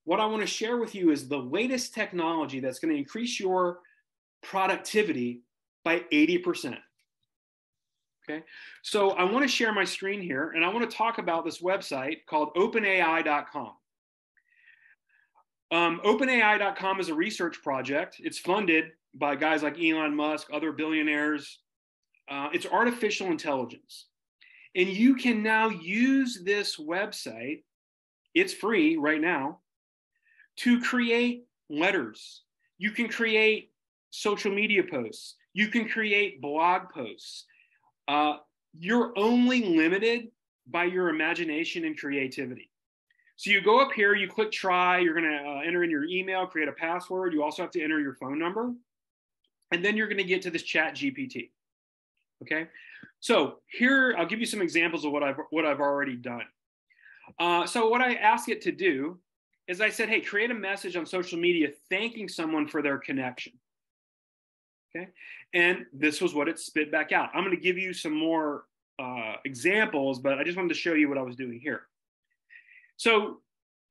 what I want to share with you is the latest technology that's going to increase your productivity by 80%. Okay, so I want to share my screen here, and I want to talk about this website called OpenAI.com. OpenAI.com is a research project. It's funded by guys like Elon Musk, other billionaires. It's artificial intelligence. And you can now use this website, it's free right now, to create letters. You can create social media posts. You can create blog posts. You're only limited by your imagination and creativity. So you go up here, you click try, you're gonna enter in your email, create a password. You also have to enter your phone number. And then you're gonna get to this Chat GPT, okay? So here, I'll give you some examples of what I've already done. So what I ask it to do is I said, hey, create a message on social media thanking someone for their connection. Okay, and this was what it spit back out. I'm going to give you some more examples, but I just wanted to show you what I was doing here. So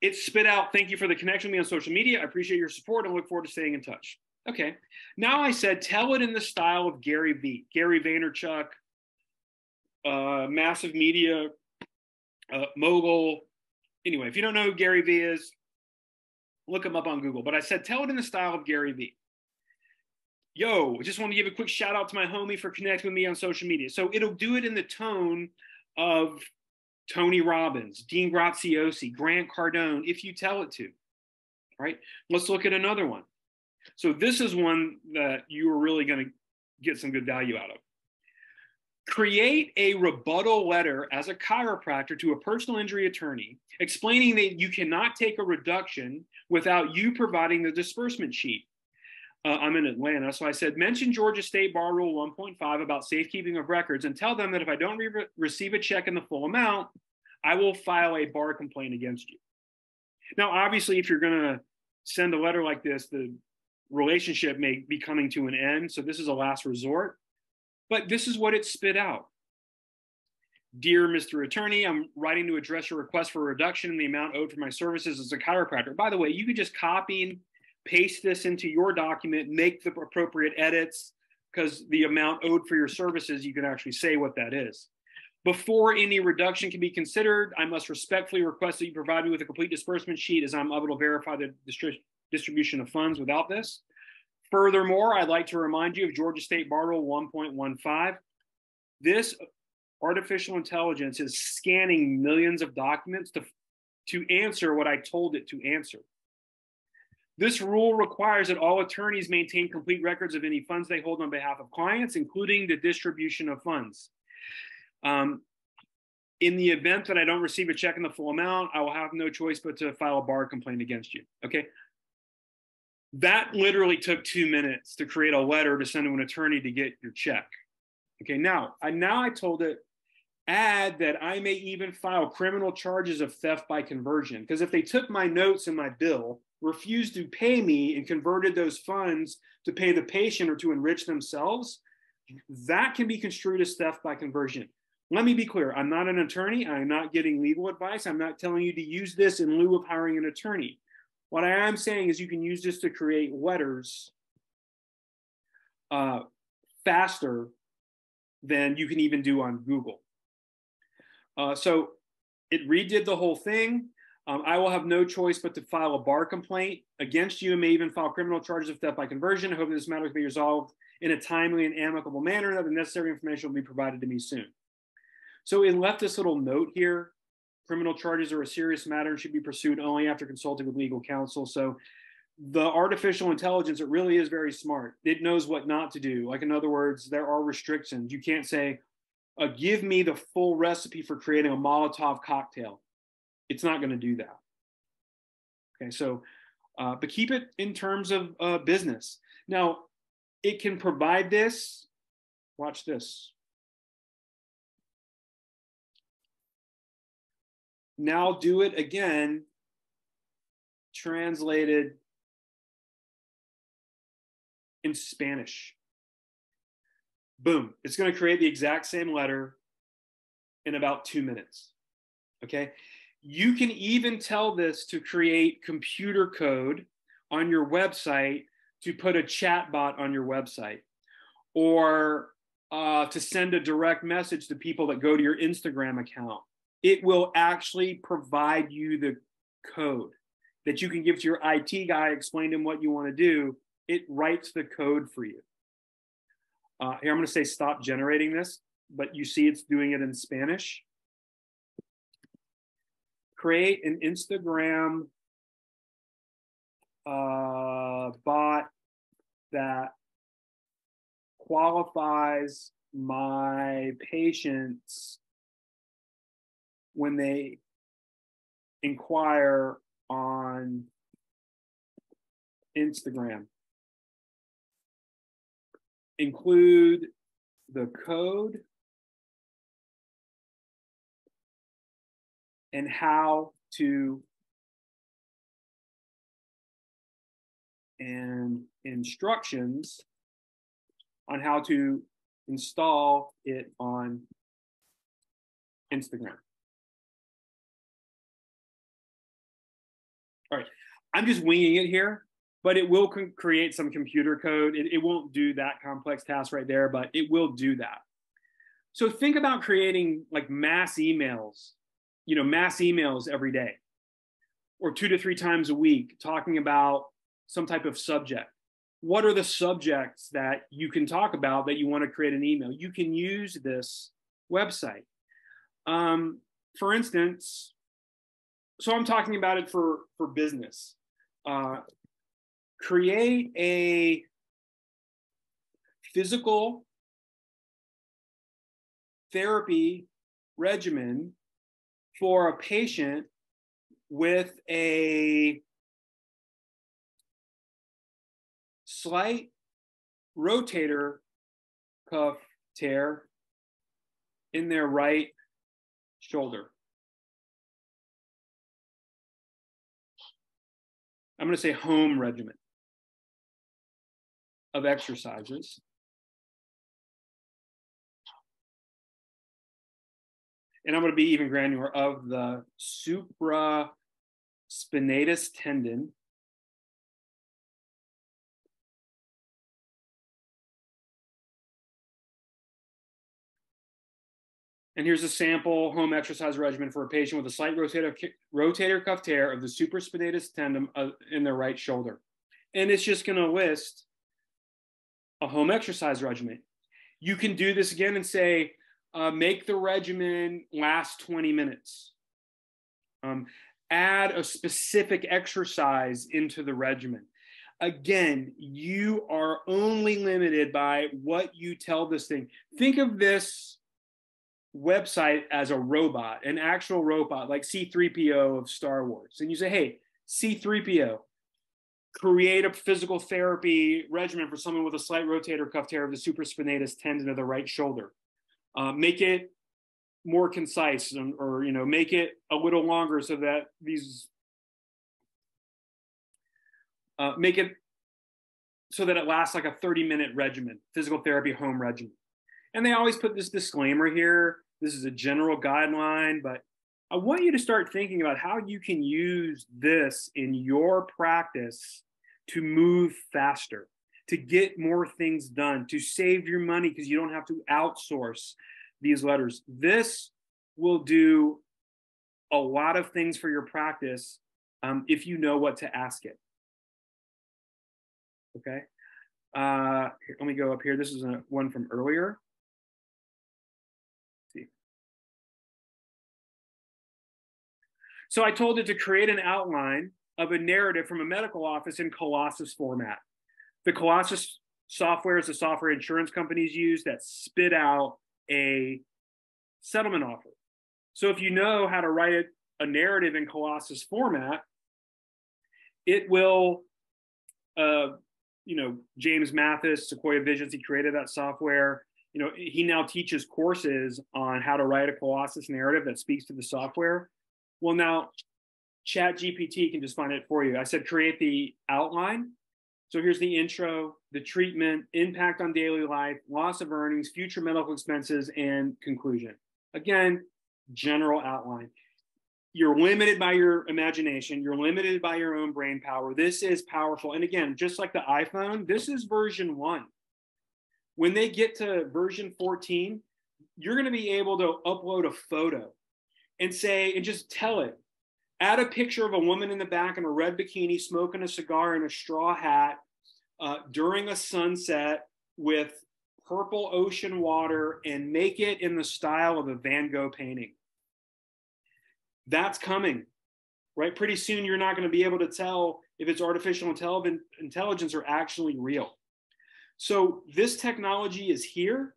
it spit out, thank you for the connection with me on social media. I appreciate your support and look forward to staying in touch. Okay, now I said, tell it in the style of Gary V, Gary Vaynerchuk, massive media mogul. Anyway, if you don't know who Gary V is, look him up on Google. But I said, tell it in the style of Gary V. Yo, I just want to give a quick shout out to my homie for connecting with me on social media. So it'll do it in the tone of Tony Robbins, Dean Graziosi, Grant Cardone, if you tell it to, right? Let's look at another one. So this is one that you are really going to get some good value out of. Create a rebuttal letter as a chiropractor to a personal injury attorney explaining that you cannot take a reduction without you providing the disbursement sheet. I'm in Atlanta, so I said, mention Georgia State Bar Rule 1.5 about safekeeping of records and tell them that if I don't receive a check in the full amount, I will file a bar complaint against you. Now, obviously, if you're going to send a letter like this, the relationship may be coming to an end, so this is a last resort. But this is what it spit out. Dear Mr. Attorney, I'm writing to address your request for a reduction in the amount owed for my services as a chiropractor. By the way, you could just copy and paste this into your document, make the appropriate edits, because the amount owed for your services, you can actually say what that is. Before any reduction can be considered, I must respectfully request that you provide me with a complete disbursement sheet as I'm able to verify the distribution of funds without this. Furthermore, I'd like to remind you of Georgia State Bar Rule 1.15. This artificial intelligence is scanning millions of documents to answer what I told it to answer. This rule requires that all attorneys maintain complete records of any funds they hold on behalf of clients, including the distribution of funds. In the event that I don't receive a check in the full amount, I will have no choice but to file a bar complaint against you. Okay. That literally took 2 minutes to create a letter to send to an attorney to get your check. Okay. Now I told it, add that I may even file criminal charges of theft by conversion. Because if they took my notes and my bill, refused to pay me and converted those funds to pay the patient or to enrich themselves, that can be construed as theft by conversion. Let me be clear. I'm not an attorney. I'm not getting legal advice. I'm not telling you to use this in lieu of hiring an attorney. What I am saying is you can use this to create letters faster than you can even do on Google. So it redid the whole thing. I will have no choice but to file a bar complaint against you and may even file criminal charges of theft by conversion. I hope this matter can be resolved in a timely and amicable manner and that the necessary information will be provided to me soon. So it left this little note here. Criminal charges are a serious matter and should be pursued only after consulting with legal counsel. So the artificial intelligence, it really is very smart. It knows what not to do. Like, in other words, there are restrictions. You can't say, give me the full recipe for creating a Molotov cocktail. It's not going to do that. Okay, so, but keep it in terms of business. Now, it can provide this. Watch this. Now do it again, translated in Spanish. Boom. It's going to create the exact same letter in about 2 minutes. Okay. You can even tell this to create computer code on your website to put a chat bot on your website, or to send a direct message to people that go to your Instagram account. It will actually provide you the code that you can give to your IT guy, explain to him what you want to do. It writes the code for you. Here, I'm going to say stop generating this, but you see it's doing it in Spanish. Create an Instagram bot that qualifies my patients when they inquire on Instagram. Include the code and how to and instructions on how to install it on Instagram. All right, I'm just winging it here, but it will create some computer code. It won't do that complex task right there, but it will do that. So think about creating like mass emails every day, or 2 to 3 times a week, talking about some type of subject. What are the subjects that you can talk about that you want to create an email? You can use this website. For instance, so I'm talking about it for business. Create a physical therapy regimen for a patient with a slight rotator cuff tear in their right shoulder. I'm going to say home regimen of exercises. And I'm going to be even granular of the supraspinatus tendon. And here's a sample home exercise regimen for a patient with a slight rotator cuff tear of the supraspinatus tendon in their right shoulder. And it's just going to list a home exercise regimen. You can do this again and say, make the regimen last 20 minutes. Add a specific exercise into the regimen. Again, you are only limited by what you tell this thing. Think of this website as a robot, an actual robot like C-3PO of Star Wars. And you say, hey, C-3PO, create a physical therapy regimen for someone with a slight rotator cuff tear of the supraspinatus tendon of the right shoulder. Make it more concise, or make it a little longer so that these make it so that it lasts like a 30-minute regimen, physical therapy home regimen. And they always put this disclaimer here. This is a general guideline, but I want you to start thinking about how you can use this in your practice to move faster, to get more things done, to save your money because you don't have to outsource these letters. This will do a lot of things for your practice if you know what to ask it. Okay. Here, let me go up here. This is one from earlier. Let's see. So I told it to create an outline of a narrative from a medical office in Colossus format. The Colossus software is the software insurance companies use that spit out a settlement offer. So if you know how to write a narrative in Colossus format, it will, James Mathis, Sequoia Visions, he created that software. He now teaches courses on how to write a Colossus narrative that speaks to the software. Well, now ChatGPT can just find it for you. I said, create the outline. So here's the intro, the treatment, impact on daily life, loss of earnings, future medical expenses, and conclusion. Again, general outline. you're limited by your imagination. You're limited by your own brain power. This is powerful. And again, just like the iPhone, this is version 1. When they get to version 14, you're going to be able to upload a photo and say, and just tell it, add a picture of a woman in the back in a red bikini smoking a cigar in a straw hat during a sunset with purple ocean water, and make it in the style of a Van Gogh painting. That's coming, right? Pretty soon you're not going to be able to tell if it's artificial intelligence or actually real. So this technology is here.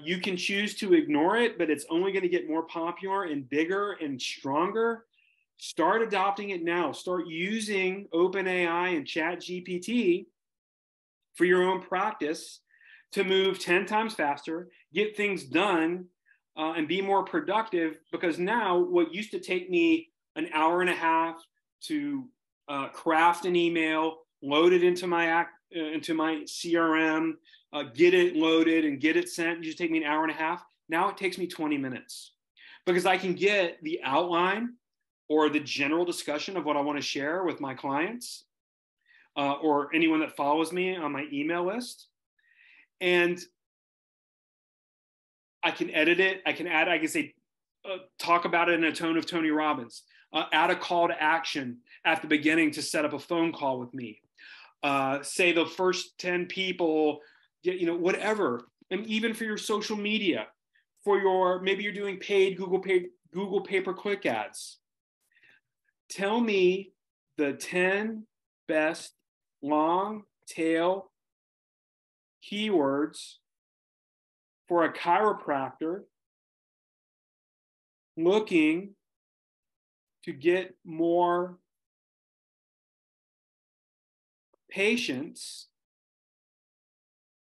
You can choose to ignore it, but it's only going to get more popular and bigger and stronger. Start adopting it now. Start using OpenAI and ChatGPT for your own practice to move 10 times faster, get things done, and be more productive. Because now what used to take me an hour and a half to craft an email, load it into my CRM, get it loaded and get it sent, it used to take me an hour and a half. Now it takes me 20 minutes because I can get the outline or the general discussion of what I want to share with my clients or anyone that follows me on my email list. And I can edit it. I can say, talk about it in a tone of Tony Robbins, add a call to action at the beginning to set up a phone call with me. Say the first 10 people, whatever. And even for your social media, maybe you're doing paid Google pay-per-click ads. Tell me the 10 best long tail keywords for a chiropractor looking to get more patients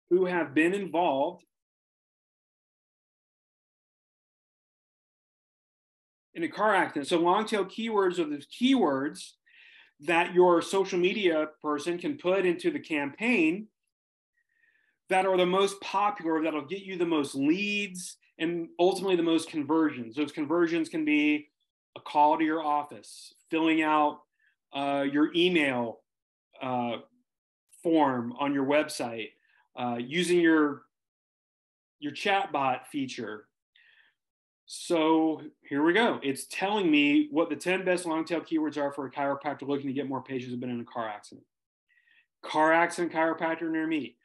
who have been involved in a car accident. So long tail keywords are the keywords that your social media person can put into the campaign that are the most popular, that'll get you the most leads and ultimately the most conversions. Those conversions can be a call to your office, filling out your email form on your website, using your chatbot feature. So here we go. It's telling me what the 10 best long tail keywords are for a chiropractor looking to get more patients who've been in a car accident. Car accident chiropractor near me.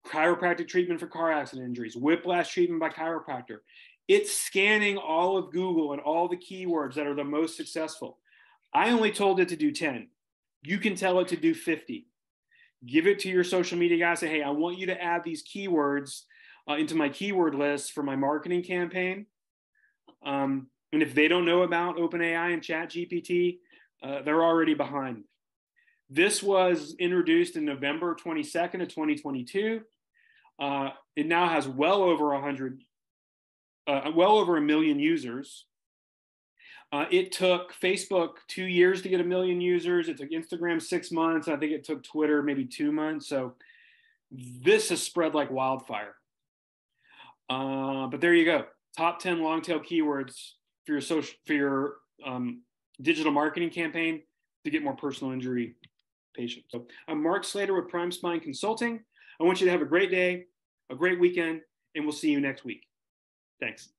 Chiropractic treatment for car accident injuries. Whiplash treatment by chiropractor. It's scanning all of Google and all the keywords that are the most successful. I only told it to do 10. You can tell it to do 50. Give it to your social media guy. Say, hey, I want you to add these keywords into my keyword list for my marketing campaign. And if they don't know about OpenAI and ChatGPT, they're already behind. This was introduced in November 22nd of 2022. It now has well over 1 million users. It took Facebook 2 years to get 1 million users. It took Instagram 6 months. I think it took Twitter maybe 2 months. So this has spread like wildfire. But there you go. Top 10 long tail keywords for your digital marketing campaign to get more personal injury patients. So I'm Mark Slater with Prime Spine Consulting. I want you to have a great day, a great weekend, and we'll see you next week. Thanks.